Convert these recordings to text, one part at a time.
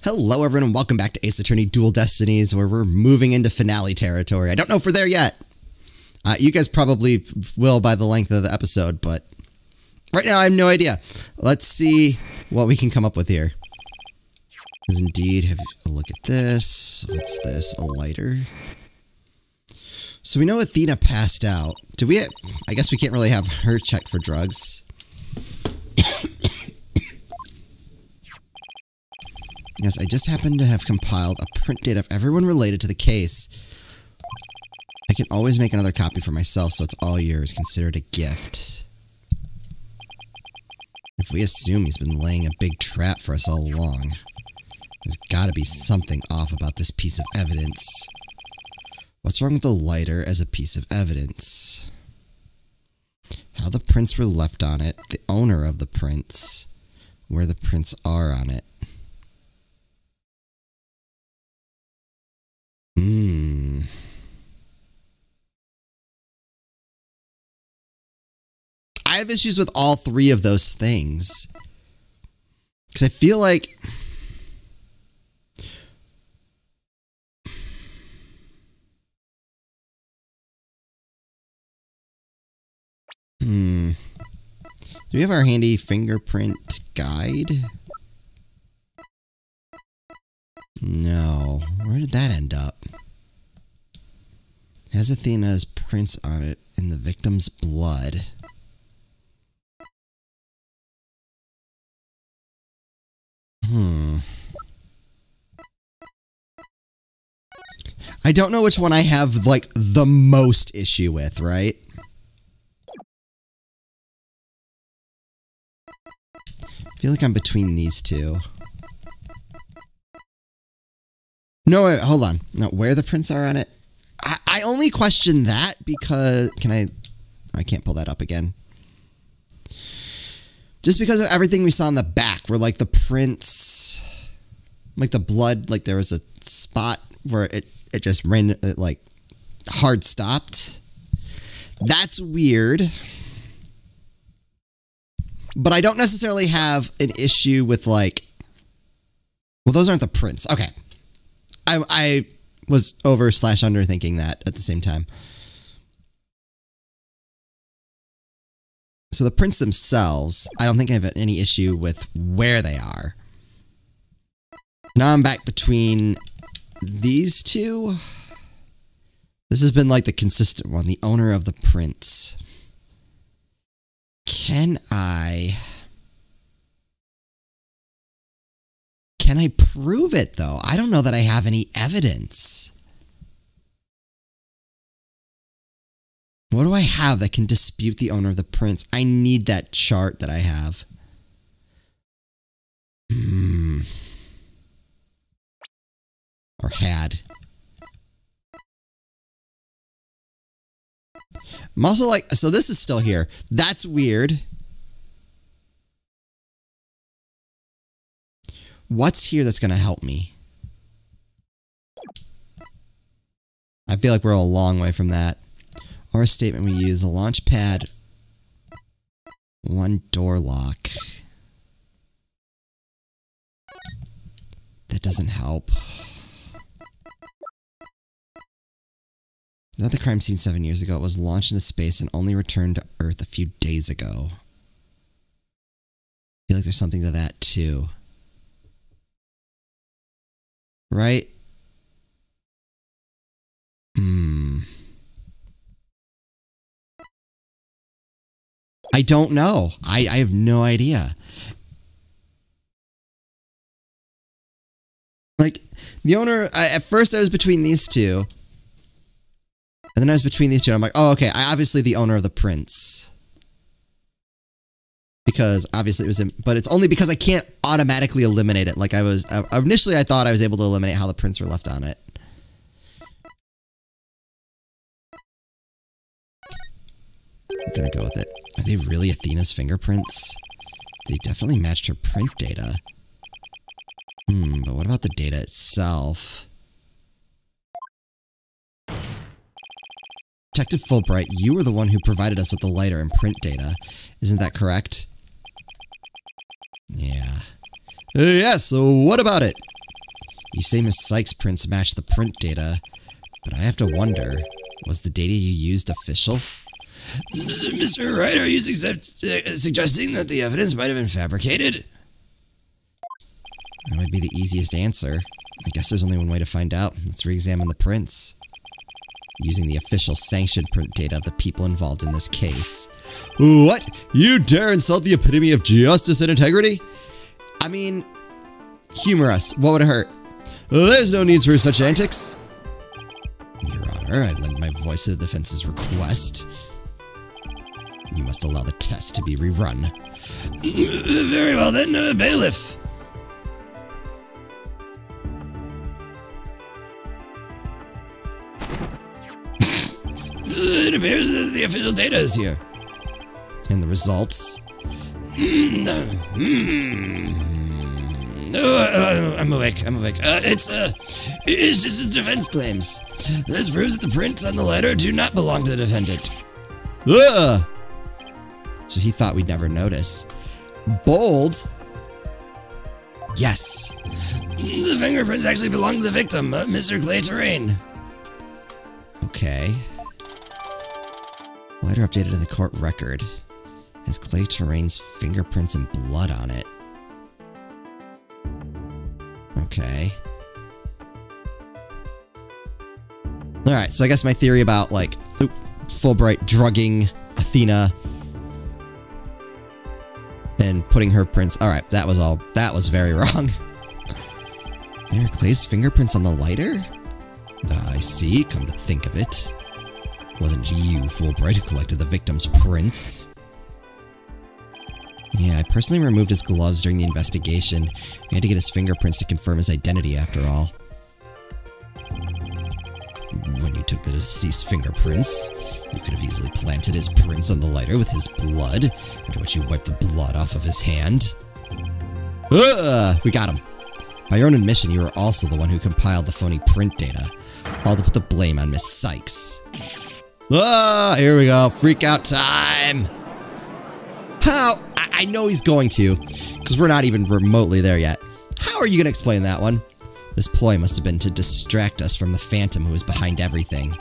Hello everyone and welcome back to Ace Attorney Dual Destinies, where we're moving into finale territory. I don't know if we're there yet. You guys probably will by the length of the episode, but right now I have no idea. Let's see what we can come up with here. Because indeed, have a look at this. What's this? A lighter. So we know Athena passed out. I guess we can't really have her checked for drugs. Yes, I just happen to have compiled a print data of everyone related to the case. I can always make another copy for myself, so it's all yours. Consider it a gift. If we assume he's been laying a big trap for us all along, there's gotta be something off about this piece of evidence. What's wrong with the lighter as a piece of evidence? How the prints were left on it, the owner of the prints, where the prints are on it. I have issues with all three of those things. Because I feel like... Do we have our handy fingerprint guide? No. Where did that end up? It has Athena's prints on it in the victim's blood. I don't know which one I have, like, the most issue with, right? I feel like I'm between these two. No, wait, hold on. No, where the prints are on it? I only question that because... I can't pull that up again. Just because of everything we saw in the back, where, like, the prints... Like, the blood, like, there was a spot where it just ran, like, hard stopped. That's weird. But I don't necessarily have an issue with, like... Well, those aren't the prints. Okay. I was over/under thinking that at the same time. So the prints themselves, I don't think I have any issue with where they are. Now I'm back between these two. This has been like the consistent one, the owner of the prints. Can I prove it, though? I don't know that I have any evidence. What do I have that can dispute the owner of the prints? I need that chart that I have. Or had. I'm also like, so this is still here. That's weird. What's here that's going to help me? I feel like we're a long way from that. Or a statement we use, a launch pad, one door lock. That doesn't help. Not the crime scene 7 years ago. It was launched into space and only returned to Earth a few days ago. I feel like there's something to that too. Right? I don't know. I have no idea. Like, the owner... at first I was between these two. And then I was between these two, and I'm like, oh, okay, obviously the owner of the prints. Because obviously it was but it's only because I can't automatically eliminate it. Like I was, initially I thought I was able to eliminate how the prints were left on it. I'm gonna go with it. Are they really Athena's fingerprints? They definitely matched her print data. But what about the data itself? Detective Fulbright, you were the one who provided us with the lighter and print data. Isn't that correct? Yeah. Yeah, so what about it? You say Miss Sykes' prints match the print data, but I have to wonder, was the data you used official? Mr. Wright, are you suggesting that the evidence might have been fabricated? That would be the easiest answer. I guess there's only one way to find out. Let's re-examine the prints. Using the official sanctioned print data of the people involved in this case. What? You dare insult the epitome of justice and integrity? I mean, humor us. What would it hurt? There's no need for such antics. Your Honor, I lend my voice to the defense's request. You must allow the test to be rerun. Very well then, bailiff. It appears that the official data is here. And the results? I'm awake. It's just the defense claims. This proves that the prints on the letter do not belong to the defendant. Ugh! So he thought we'd never notice. Bold? Yes. The fingerprints actually belong to the victim, Mr. Clay Terrain. Okay. Letter updated in the court record. Has Clay Terrain's fingerprints and blood on it. Okay. Alright, so I guess my theory about, like, Fulbright drugging Athena and putting her prints... Alright, that was very wrong. There are Clay's fingerprints on the lighter? I see, come to think of it. Wasn't you, Fulbright, who collected the victim's prints? Yeah, I personally removed his gloves during the investigation. We had to get his fingerprints to confirm his identity after all. When you took the deceased fingerprints, you could have easily planted his prints on the lighter with his blood, after which you wiped the blood off of his hand. We got him. By your own admission, you were also the one who compiled the phony print data, all to put the blame on Miss Sykes. Here we go. Freak out time. How? I know he's going to, because we're not even remotely there yet. How are you going to explain that one? This ploy must have been to distract us from the Phantom who was behind everything.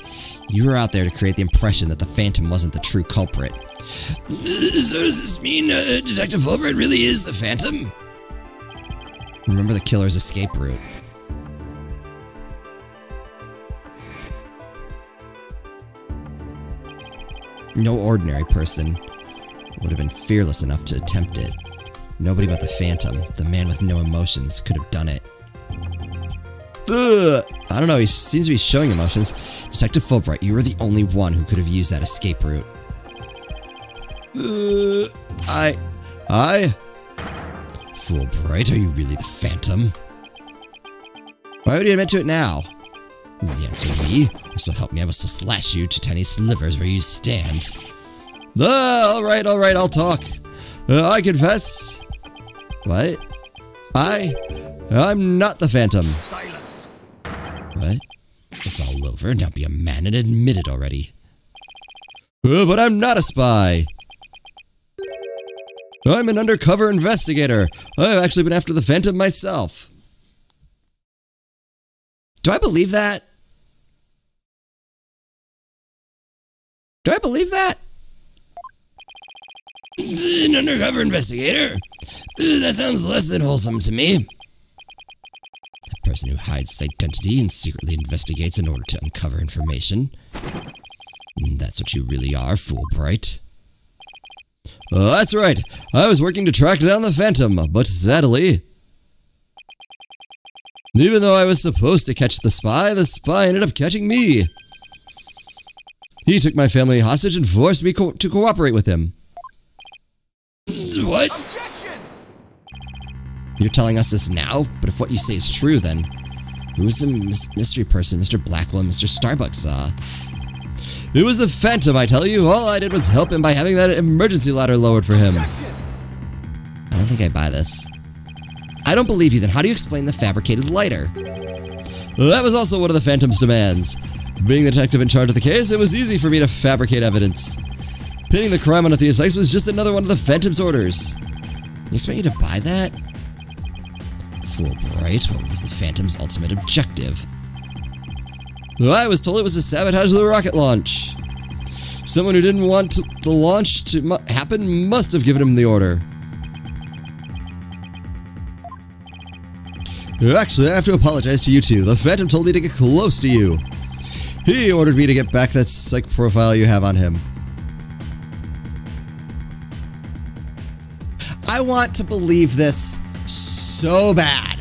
You were out there to create the impression that the Phantom wasn't the true culprit. So does this mean Detective Fulbright really is the Phantom? Remember the killer's escape route. No ordinary person would have been fearless enough to attempt it. Nobody but the Phantom, the man with no emotions, could have done it. I don't know, he seems to be showing emotions. Detective Fulbright, you were the only one who could have used that escape route. Fulbright, are you really the Phantom? Why would you admit to it now? The answer me, or so help me, I was to slash you to tiny slivers where you stand. Alright, I'll talk. I confess. What? I'm not the Phantom. Silence. What? It's all over, now be a man and admit it already. But I'm not a spy. I'm an undercover investigator. I've actually been after the Phantom myself. Do I believe that? Do I believe that? An undercover investigator? That sounds less than wholesome to me. A person who hides his identity and secretly investigates in order to uncover information. That's what you really are, Fulbright. That's right. I was working to track down the Phantom, but sadly, even though I was supposed to catch the spy ended up catching me. He took my family hostage and forced me to cooperate with him. What? Objection! You're telling us this now? But if what you say is true, then who was the mystery person Mr. Blackwell and Mr. Starbuck saw? It was the Phantom, I tell you. All I did was help him by having that emergency ladder lowered for him. Objection! I don't think I buy this. I don't believe you, then how do you explain the fabricated lighter? That was also one of the Phantom's demands. Being the detective in charge of the case, it was easy for me to fabricate evidence. Pinning the crime on Athena Sykes was just another one of the Phantom's orders. You expect me to buy that? Fulbright, what was the Phantom's ultimate objective? I was told it was to sabotage the rocket launch. Someone who didn't want the launch to happen must have given him the order. Actually, I have to apologize to you too. The Phantom told me to get close to you. He ordered me to get back that psych profile you have on him. I want to believe this so bad.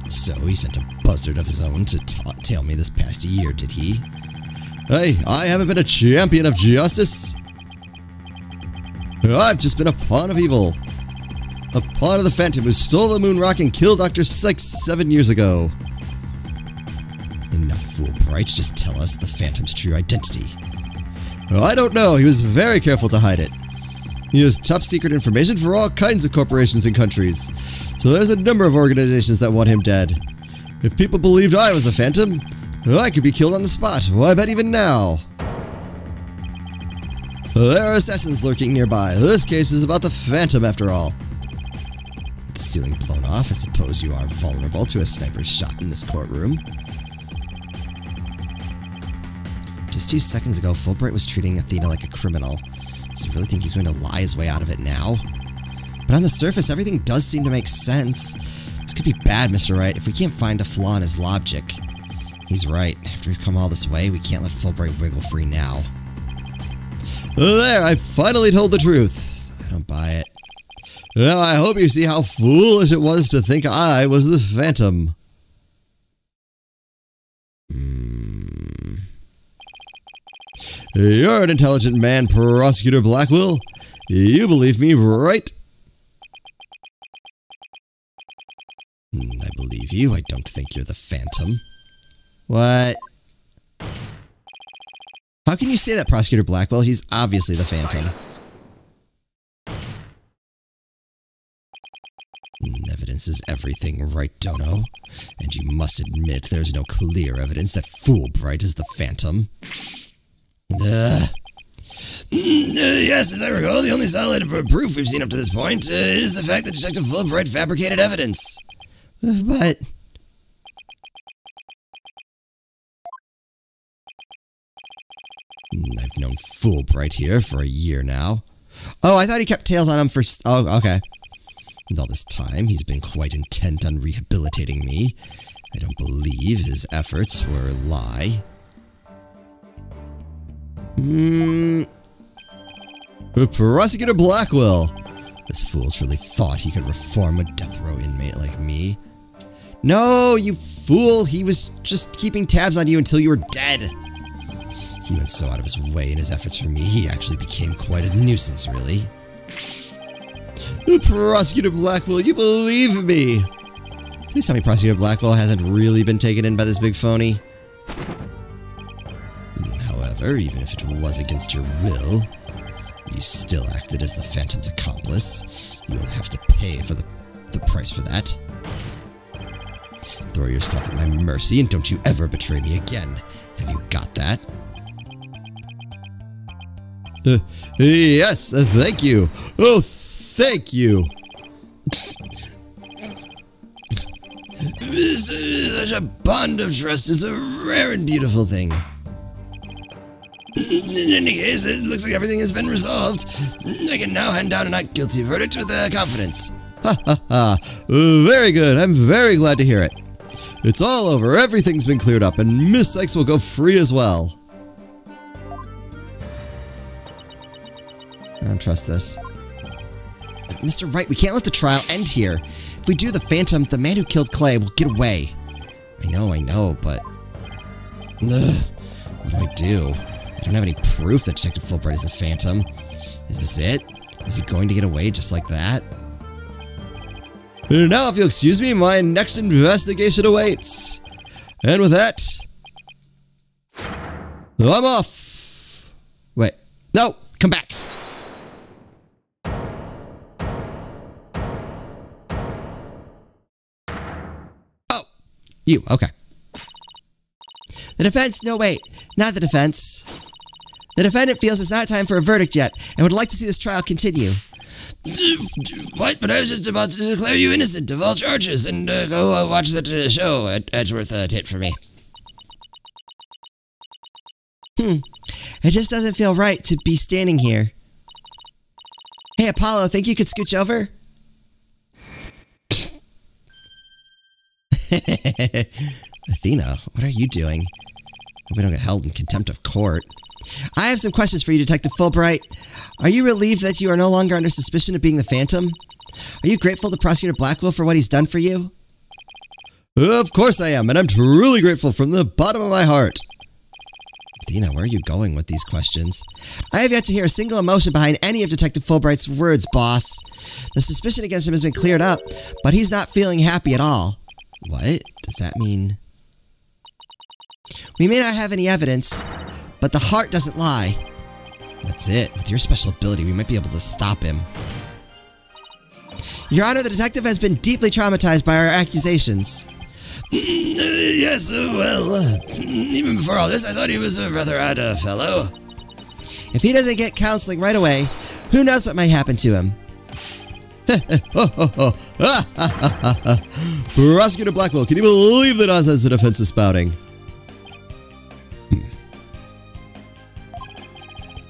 So he sent a buzzard of his own to tail me this past year, did he? Hey, I haven't been a champion of justice. I've just been a pawn of evil. A pawn of the Phantom who stole the moon rock and killed Dr. Sykes 7 years ago. Enough, Fulbright, just tell us the Phantom's true identity. I don't know, he was very careful to hide it. He has top secret information for all kinds of corporations and countries, so there's a number of organizations that want him dead. If people believed I was the Phantom, I could be killed on the spot. Why, I bet even now. There are assassins lurking nearby. This case is about the Phantom after all. With the ceiling blown off, I suppose you are vulnerable to a sniper's shot in this courtroom. Just 2 seconds ago, Fulbright was treating Athena like a criminal. Does he really think he's going to lie his way out of it now? But on the surface, everything does seem to make sense. This could be bad, Mr. Wright, if we can't find a flaw in his logic. He's right. After we've come all this way, we can't let Fulbright wiggle free now. There, I finally told the truth. I don't buy it. Now I hope you see how foolish it was to think I was the Phantom. You're an intelligent man, Prosecutor Blackwell. You believe me, right? I believe you. I don't think you're the Phantom. What? How can you say that, Prosecutor Blackwell? He's obviously the Phantom. Evidence is everything, right, Dono? And you must admit there's no clear evidence that Fulbright is the Phantom. Yes, as I recall, the only solid proof we've seen up to this point is the fact that Detective Fulbright fabricated evidence. But... I've known Fulbright here for a year now. Oh, I thought he kept tails on him for... Oh, okay. And all this time, he's been quite intent on rehabilitating me. I don't believe his efforts were a lie. Prosecutor Blackwell. This fool truly thought he could reform a death row inmate like me. No, you fool! He was just keeping tabs on you until you were dead. He went so out of his way in his efforts for me, he actually became quite a nuisance, really. Prosecutor Blackwell, you believe me! Please tell me Prosecutor Blackwell hasn't really been taken in by this big phony. However, even if it was against your will, you still acted as the Phantom's accomplice. You'll have to pay for the price for that. Throw yourself at my mercy and don't you ever betray me again. Have you got that? Yes, thank you. Oh, thank you. Such a bond of trust is a rare and beautiful thing. In any case, it looks like everything has been resolved. I can now hand down a not guilty verdict with confidence. Ha ha ha. Very good. I'm very glad to hear it. It's all over. Everything's been cleared up, and Miss Sykes will go free as well. I don't trust this. Mr. Wright, we can't let the trial end here. If we do, the Phantom, the man who killed Clay, will get away. I know, but... Ugh, what do I do? I don't have any proof that Detective Fulbright is the Phantom. Is this it? Is he going to get away just like that? Now, if you'll excuse me, my next investigation awaits. And with that... I'm off! Wait. No! Come back! Oh! You, okay. The defense? No, wait. Not the defense. The defendant feels it's not time for a verdict yet, and would like to see this trial continue. What? But I was just about to declare you innocent of all charges and go watch that show at Edgeworth Tate for me. It just doesn't feel right to be standing here. Hey, Apollo, think you could scooch over? Athena, what are you doing? Hope we don't get held in contempt of court. I have some questions for you, Detective Fulbright. Are you relieved that you are no longer under suspicion of being the Phantom? Are you grateful to Prosecutor Blackwell for what he's done for you? Of course I am, and I'm truly grateful from the bottom of my heart. Athena, where are you going with these questions? I have yet to hear a single emotion behind any of Detective Fulbright's words, boss. The suspicion against him has been cleared up, but he's not feeling happy at all. What? Does that mean... We may not have any evidence, but the heart doesn't lie. That's it. With your special ability, we might be able to stop him. Your Honor, the detective has been deeply traumatized by our accusations. Yes, well, even before all this, I thought he was a rather odd fellow. If he doesn't get counseling right away, who knows what might happen to him? Prosecutor Blackwell, can you believe the nonsense the defense is spouting?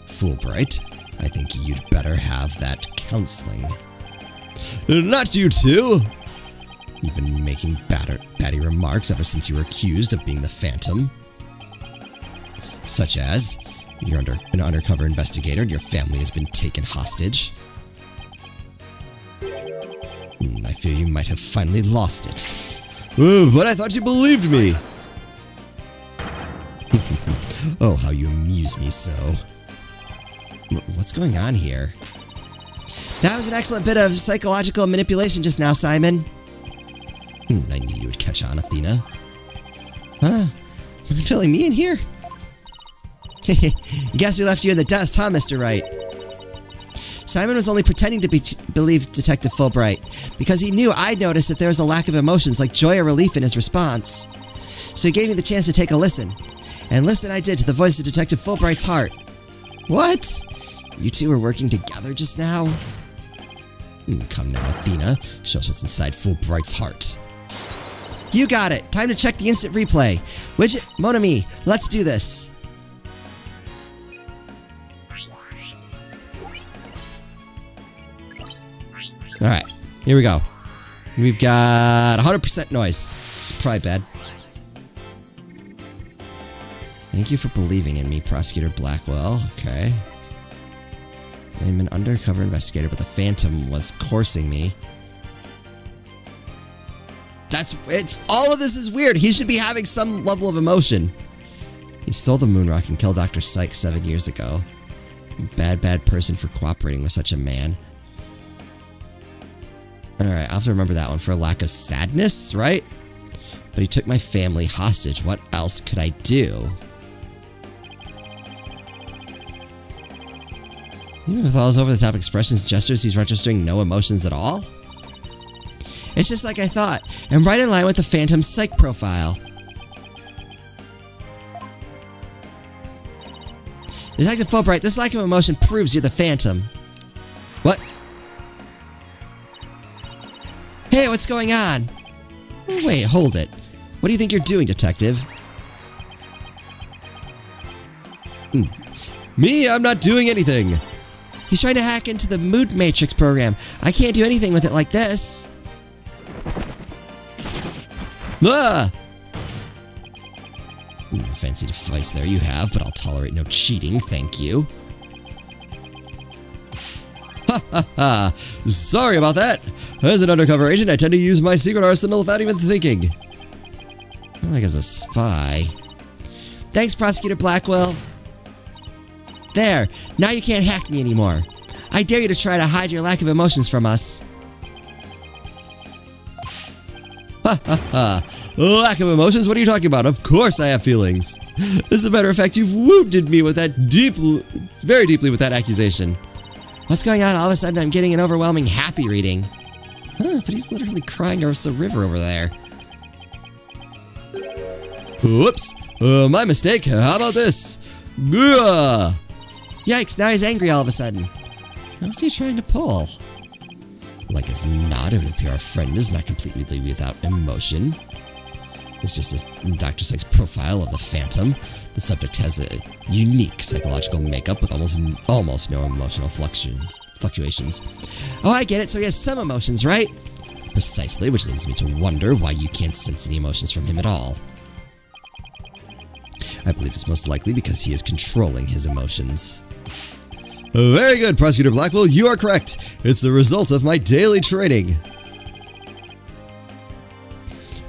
Fulbright, I think you'd better have that counseling. Not you too! You've been making batty remarks ever since you were accused of being the Phantom. Such as, you're an undercover investigator and your family has been taken hostage. I feel you might have finally lost it. But I thought you believed me! Oh, how you amuse me so. What's going on here? That was an excellent bit of psychological manipulation just now, Simon. I knew you would catch on, Athena. Huh? You've been filling me in here? Guess who left you in the dust, huh, Mr. Wright? Simon was only pretending to believe Detective Fulbright, because he knew I'd noticed that there was a lack of emotions like joy or relief in his response. So he gave me the chance to take a listen. And listen I did to the voice of Detective Fulbright's heart. What? You two were working together just now? Come now, Athena. Show us what's inside Fulbright's heart. You got it! Time to check the instant replay. Widget, mon ami, let's do this. Alright, here we go. We've got 100% noise. It's probably bad. Thank you for believing in me, Prosecutor Blackwell. Okay. I'm an undercover investigator, but the Phantom was coursing me. All of this is weird. He should be having some level of emotion. He stole the moon rock and killed Dr. Sykes 7 years ago. Bad person for cooperating with such a man. Alright, I'll have to remember that one for a lack of sadness, right? But he took my family hostage. What else could I do? Even with all his over-the-top expressions and gestures, he's registering no emotions at all? It's just like I thought, and right in line with the Phantom's psych profile. Detective Fulbright, this lack of emotion proves you're the Phantom. What? Hey, what's going on? Wait, hold it. What do you think you're doing, Detective? Me? I'm not doing anything. He's trying to hack into the Mood Matrix program. I can't do anything with it like this. Ah! Fancy device there you have, but I'll tolerate no cheating, thank you. Ha ha ha! Sorry about that! As an undercover agent, I tend to use my secret arsenal without even thinking. Not like as a spy. Thanks, Prosecutor Blackwell. There! Now you can't hack me anymore. I dare you to try to hide your lack of emotions from us. Ha ha ha! Lack of emotions? What are you talking about? Of course I have feelings. As a matter of fact, you've wounded me with that very deeply with that accusation. What's going on? All of a sudden I'm getting an overwhelming happy reading. Huh, but he's literally crying across the river over there. Whoops! My mistake. How about this? Gah! Yikes, now he's angry all of a sudden. What's he trying to pull? Like as not, it would appear our friend is not completely without emotion. It's just as Dr. Sykes' profile of the Phantom. The subject has a unique psychological makeup with almost no emotional fluctuations. Oh, I get it. So he has some emotions, right? Precisely, which leads me to wonder why you can't sense any emotions from him at all. I believe it's most likely because he is controlling his emotions. Very good, Prosecutor Blackwell. You are correct. It's the result of my daily training.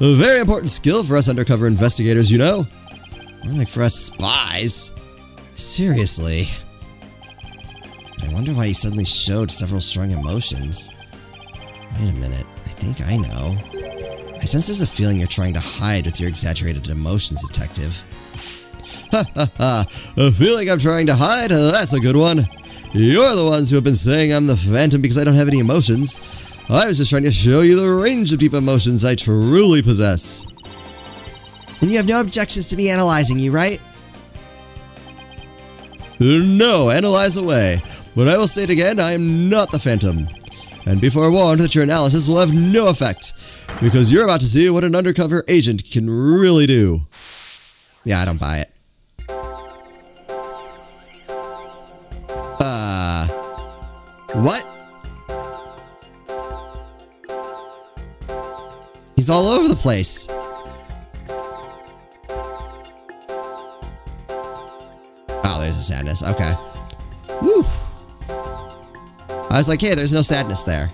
A very important skill for us undercover investigators, you know. Like for us spies. Seriously. I wonder why he suddenly showed several strong emotions. Wait a minute. I think I know. I sense there's a feeling you're trying to hide with your exaggerated emotions, Detective. Ha ha ha. A feeling I'm trying to hide? That's a good one. You're the ones who have been saying I'm the Phantom because I don't have any emotions. I was just trying to show you the range of deep emotions I truly possess. And you have no objections to me analyzing you, right? No, analyze away. But I will state again, I am not the Phantom. And be forewarned that your analysis will have no effect, because you're about to see what an undercover agent can really do. Yeah, I don't buy it. What? He's all over the place. Oh, there's a sadness. Okay. Woo. I was like, hey, there's no sadness there.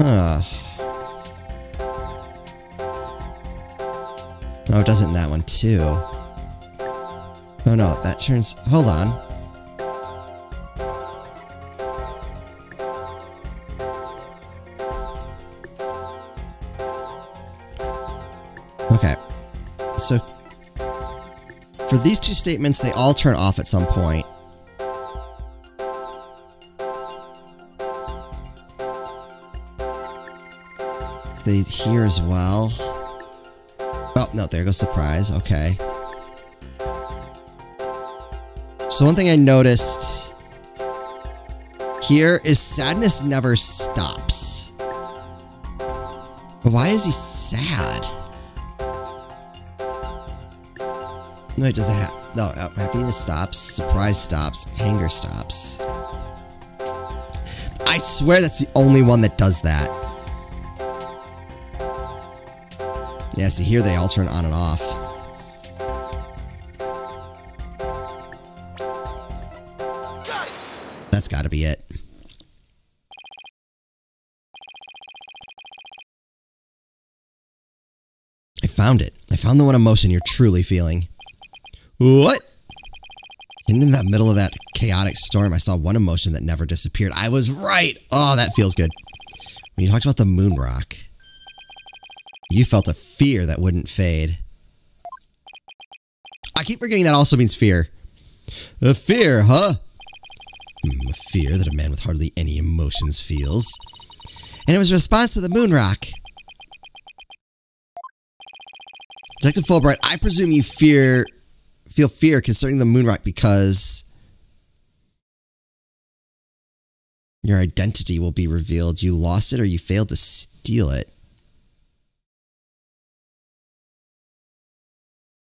Huh. Oh, it does it in that one too. Oh no, that turns... Hold on. Okay. So, for these two statements, they all turn off at some point. They here as well. Oh, no, there goes surprise. Okay. So one thing I noticed here is sadness never stops. But why is he sad? No, it doesn't have... No, happiness stops, surprise stops, anger stops. I swear that's the only one that does that. Yeah, see here they all turn on and off. That's gotta be it. I found it. I found the one emotion you're truly feeling. What? And in the middle of that chaotic storm, I saw one emotion that never disappeared. I was right! Oh, that feels good. When you talked about the moon rock, you felt a fear that wouldn't fade. I keep forgetting that also means fear. A fear, huh? A fear that a man with hardly any emotions feels. And it was a response to the moon rock. Detective Fulbright, I presume you feel fear concerning the moon rock because your identity will be revealed. You lost it or you failed to steal it.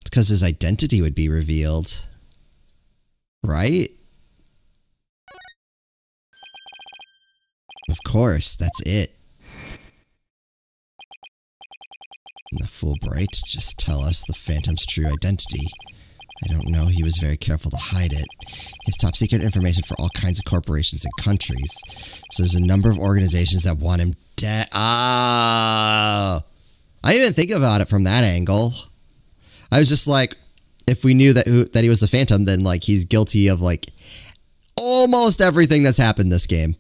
It's because his identity would be revealed. Right? Of course, that's it. And the Fulbright, just tell us the Phantom's true identity. I don't know, he was very careful to hide it. He has top secret information for all kinds of corporations and countries. So there's a number of organizations that want him dead. Oh! I didn't even think about it from that angle. I was just like, if we knew that he was the Phantom, then like he's guilty of like almost everything that's happened this game.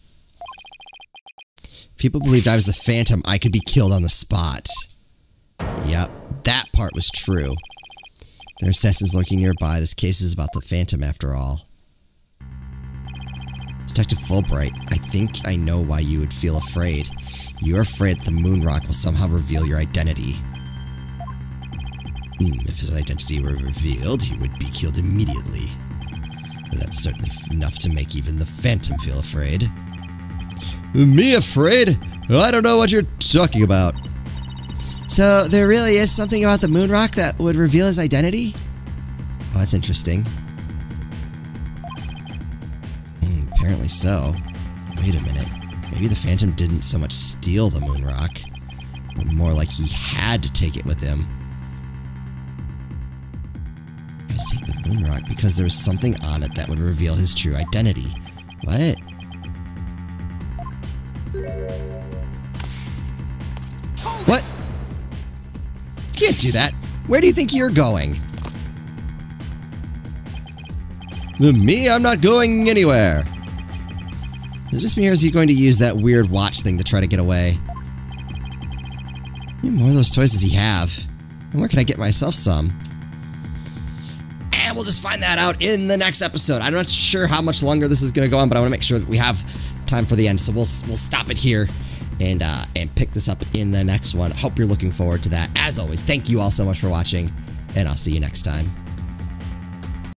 If people believed I was the Phantom, I could be killed on the spot. Yep, that part was true. There are assassins lurking nearby. This case is about the Phantom after all. Detective Fulbright, I think I know why you would feel afraid. You're afraid that the moon rock will somehow reveal your identity. If his identity were revealed, he would be killed immediately. That's certainly enough to make even the Phantom feel afraid. Me afraid? I don't know what you're talking about. So there really is something about the moon rock that would reveal his identity? Oh, that's interesting. Apparently so. Wait a minute. Maybe the Phantom didn't so much steal the moon rock, but more like he had to take it with him. He had to take the moon rock because there was something on it that would reveal his true identity. What? What? You can't do that. Where do you think you're going? Me? I'm not going anywhere. Is it just me, or is he going to use that weird watch thing to try to get away? More of those toys does he have? And where can I get myself some? And we'll just find that out in the next episode. I'm not sure how much longer this is going to go on, but I want to make sure that we have time for the end. So we'll stop it here and pick this up in the next one. Hope you're looking forward to that. As always, thank you all so much for watching, and I'll see you next time.